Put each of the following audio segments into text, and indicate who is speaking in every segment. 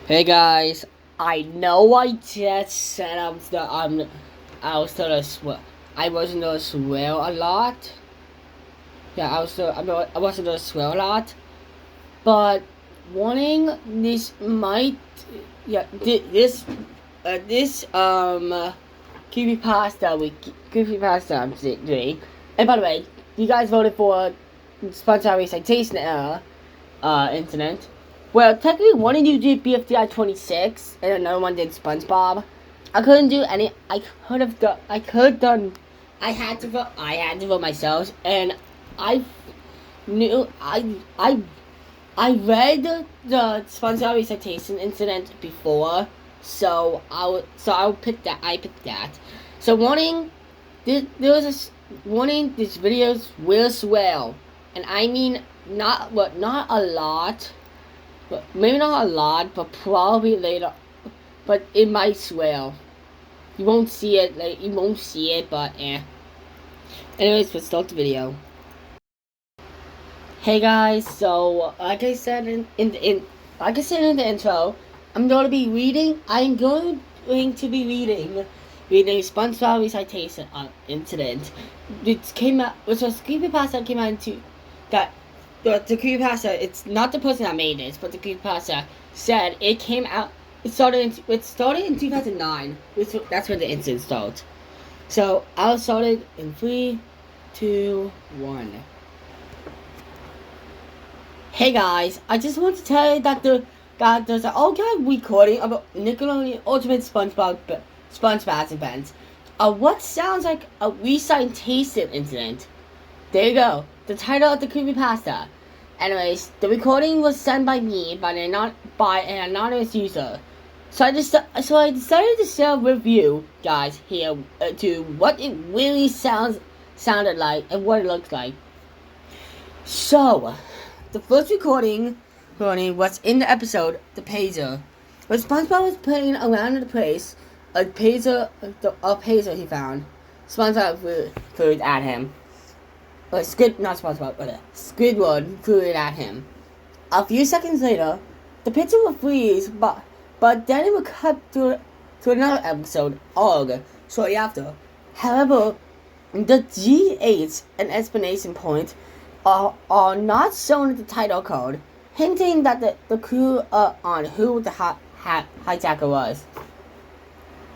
Speaker 1: Hey guys, I know I just said I was gonna swear. I wasn't gonna swear a lot. Yeah, I wasn't gonna swear a lot. But warning, this might yeah this creepypasta I'm doing. And by the way, you guys voted for sponsored recitation incident. Well, technically, one of you did BFDI 26, and another one did SpongeBob. I couldn't do any. I could have done. I could done. I had to vote. I had to vote myself, and I knew. I read the SpongeBob recitation incident before, so I would pick that. I picked that. So warning. There was a warning. These videos will swear, and I mean not a lot. But maybe not a lot, but probably later. But it might swell. You won't see it, but eh. Anyways, let's start the video. Hey guys, so like I said in the intro, I'm going to be reading SpongeBob recitation incident. Which was creepypasta that came out into that. The creepypasta, it's not the person that made this, but the creepypasta said it came out. It started in 2009. That's when the incident started. So I'll start it in 3, 2, 1. Hey guys, I just want to tell you that there's an archive recording of a Nickelodeon Ultimate SpongeBob event. What sounds like a recitation incident. There you go. The title of the creepypasta. Anyways, the recording was sent by me by an anonymous user. So I decided to share with you guys here to what it really sounded like and what it looks like. So, the first recording was in the episode The Pager. When SpongeBob was playing around in the place, a pager he found. SpongeBob threw it at him. Squidward threw it at him. A few seconds later, the picture would freeze, but then it would cut to another episode, Org, shortly after. However, the G8 and explanation point are not shown in the title code, hinting that the clue on who the hijacker was.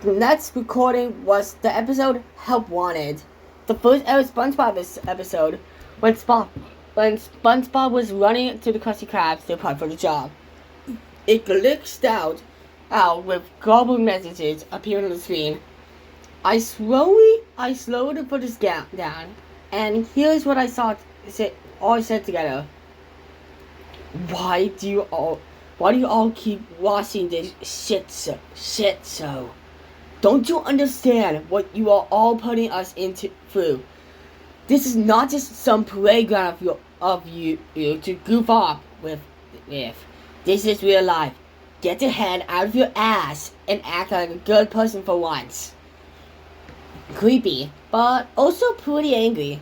Speaker 1: The next recording was the episode Help Wanted. The first ever SpongeBob episode, when SpongeBob was running to the Krusty Krabs to apply for the job. It glitched out with garbled messages appearing on the screen. I slowly put this down, and here's what I all said together. Why do you all keep watching this shit so? Don't you understand what you are all putting us through? This is not just some playground of you to goof off with. This is real life. Get your head out of your ass and act like a good person for once. Creepy, but also pretty angry.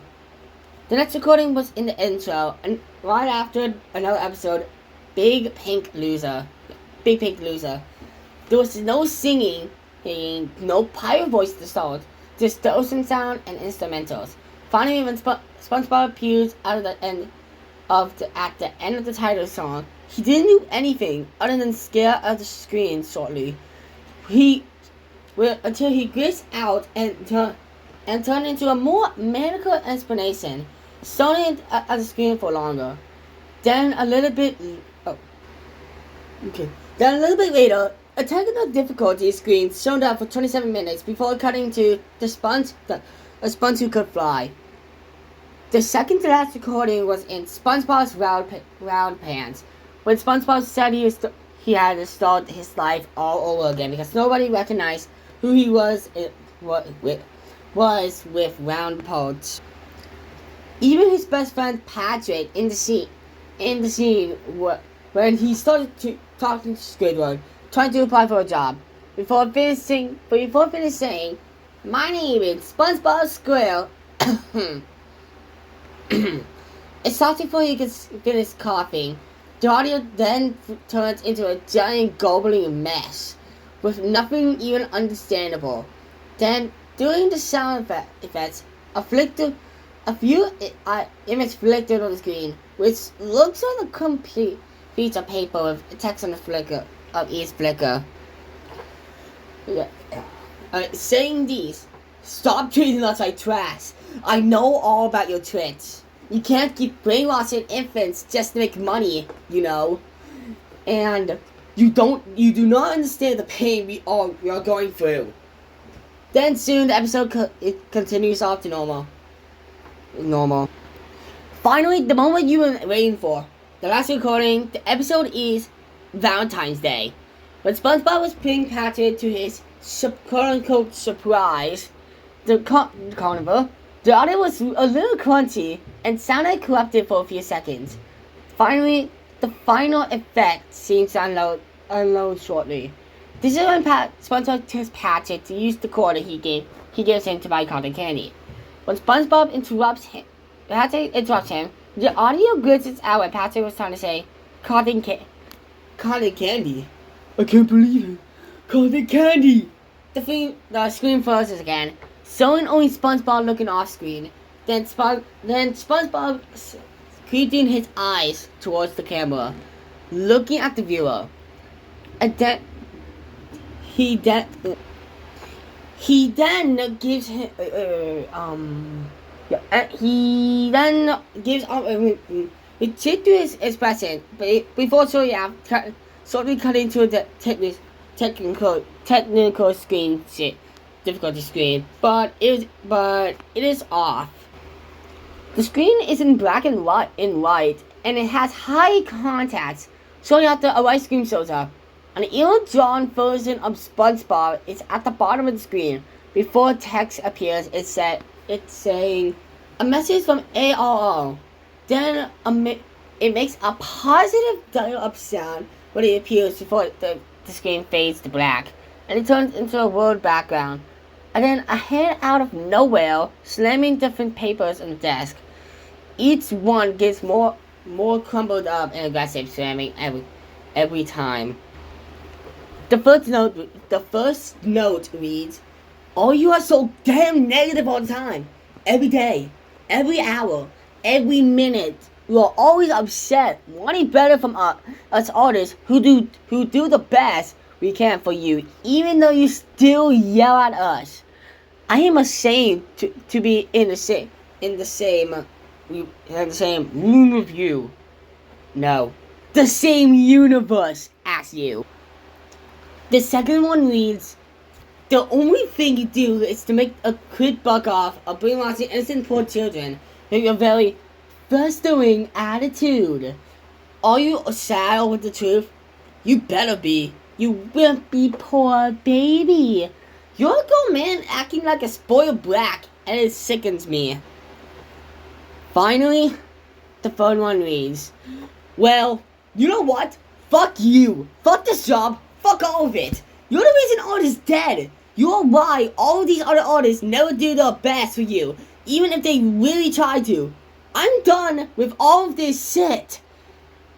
Speaker 1: The next recording was in the intro, and right after another episode, Big Pink Loser. There was no singing. No pirate voice to start, just the ocean sound and instrumentals. Finally, when SpongeBob appears at the end of the title song, he didn't do anything other than stare at the screen shortly. Until he glitched out and turned into a more medical explanation, staring at the screen for longer. Then a little bit later, a technical difficulty screen showed up for 27 minutes before cutting to a sponge who could fly. The second to last recording was in SpongeBob's round pants, when SpongeBob said he had to start his life all over again because nobody recognized who he was with round parts. Even his best friend Patrick in the scene when he started talking to Squidward, trying to apply for a job. Before finishing saying, "My name is SpongeBob Squirrel." It stopped before he could finish coughing. The audio then turns into a giant gobbling mess, with nothing even understandable. Then, during the sound effects, a few images flickered on the screen, which looks like a complete piece of paper with text on the flicker of each flicker. Yeah. Saying these, stop treating us like trash. I know all about your tricks. You can't keep brainwashing infants just to make money, you know. And you do not understand the pain we are going through. Then soon the episode it continues off to normal. Finally, the moment you were waiting for. The last recording, the episode is Valentine's Day. When SpongeBob was putting Patrick to his quote-unquote surprise, the carnival, the audio was a little crunchy and sounded corrupted for a few seconds. Finally, the final effect seems to unload shortly. This is when SpongeBob tells Patrick to use the quarter he gives him to buy cotton candy. When SpongeBob interrupts him, the audio glitches out when Patrick was trying to say cotton candy. I can't believe it. Cotton candy. The screen froze again, showing only SpongeBob looking off screen. Then SpongeBob creeping his eyes towards the camera, looking at the viewer. And then he then gives him we check to his expression, but before shortly cutting to the technical screen difficulty screen, but it is off. The screen is in black and white, and it has high contrast, showing after a white screen shows up. An ill-drawn version of SpongeBob is at the bottom of the screen. Before text appears, it's saying a message from AOO. Then it makes a positive dial-up sound when it appears before the screen fades to black, and it turns into a word background. And then a hand out of nowhere, slamming different papers on the desk. Each one gets more crumbled up and aggressive, slamming every time. The first note reads, "Oh, you are so damn negative all the time. Every day, every hour, every minute. You are always upset, wanting better from us artists who do the best we can for you, even though you still yell at us. I am ashamed to be in the same room with you. No, the same universe as you." The second one reads, "The only thing you do is to make a quick buck off of brainwashing innocent poor children with your very festering attitude. Are you sad over the truth? You better be. You wimpy poor baby. You're a grown man acting like a spoiled brat, and it sickens me." Finally, the third one reads, "Well, you know what? Fuck you. Fuck this job. Fuck all of it. You're the reason art is dead. You're why all of these other artists never do their best for you, even if they really try to. I'm done with all of this shit.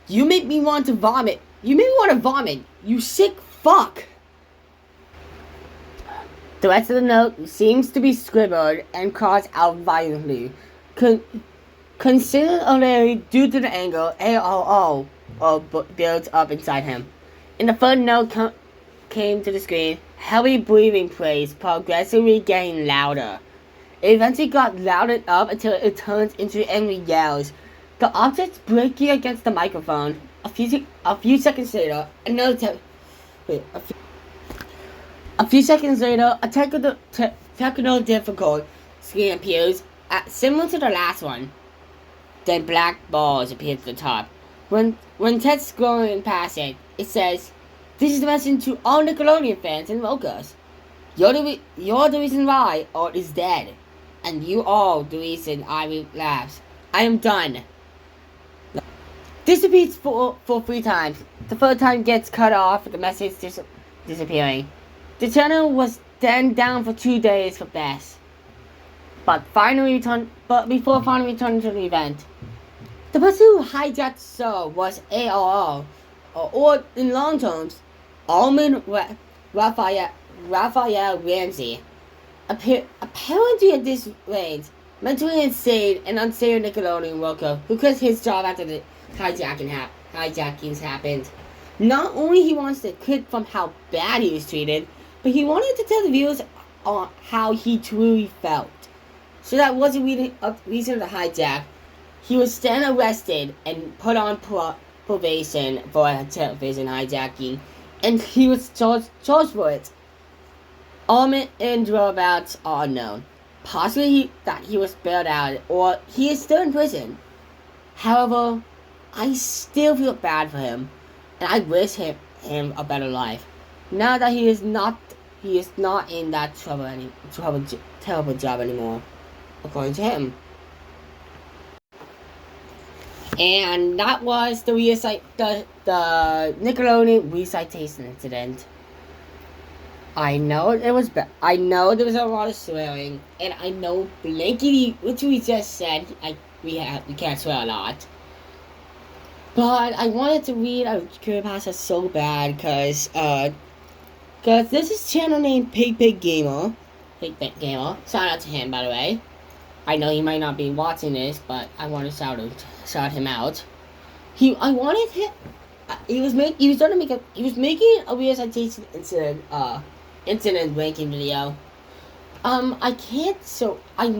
Speaker 1: You make me want to vomit. You sick fuck." The rest of the note seems to be scribbled and crossed out violently, considerably due to the anger AOO builds up inside him. In the third note came to the screen, heavy breathing praise progressively getting louder. It eventually got louder up until it turns into angry yells. The objects breaking against the microphone. A few seconds later, a technical difficult screen appears, similar to the last one. Then black balls appear at the top. When Ted's scrolling past it, it says, "This is the message to all Nickelodeon fans and Mochas. You're the reason why art is dead. And you are the reason I laughs. I am done." This repeats for 3 times. The third time gets cut off with the message disappearing. The channel was then down for 2 days for best. Before finally returning to the event. The person who hijacked the show was AOO, or in long terms, Almond Raphael Ramsey. Apparently at this rate, mentally insane and unstable Nickelodeon worker who quit his job after the hijackings happened. Not only he wants to quit from how bad he was treated, but he wanted to tell the viewers on how he truly felt. So that wasn't really a reason to hijack. He was then arrested and put on probation for a television hijacking, and he was charged for it. Ultimate and whereabouts are unknown. Possibly that he was bailed out, or he is still in prison. However, I still feel bad for him, and I wish him a better life. Now that he is not in that terrible job anymore, according to him. And that was the Nickelodeon recitation incident. I know there was a lot of swearing, and I know blankety, which we just said, we can't swear a lot. But I wanted to read a creepypasta so bad, cause this is a channel named Pig Gamer. Shout out to him, by the way. I know he might not be watching this, but I want to shout him out. He was making a recitation incident ranking video. I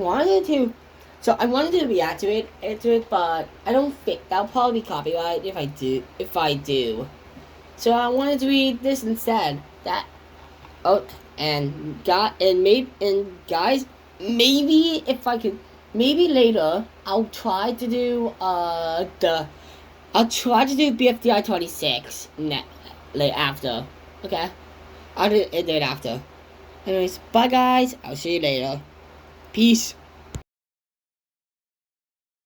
Speaker 1: wanted to react to it, but I don't think that'll probably be copyright if I do. So I wanted to read this instead. Guys, maybe if I could, maybe later I'll try to do BFDI 26 after. Okay, I'll do it after. Anyways, bye guys. I'll see you later. Peace.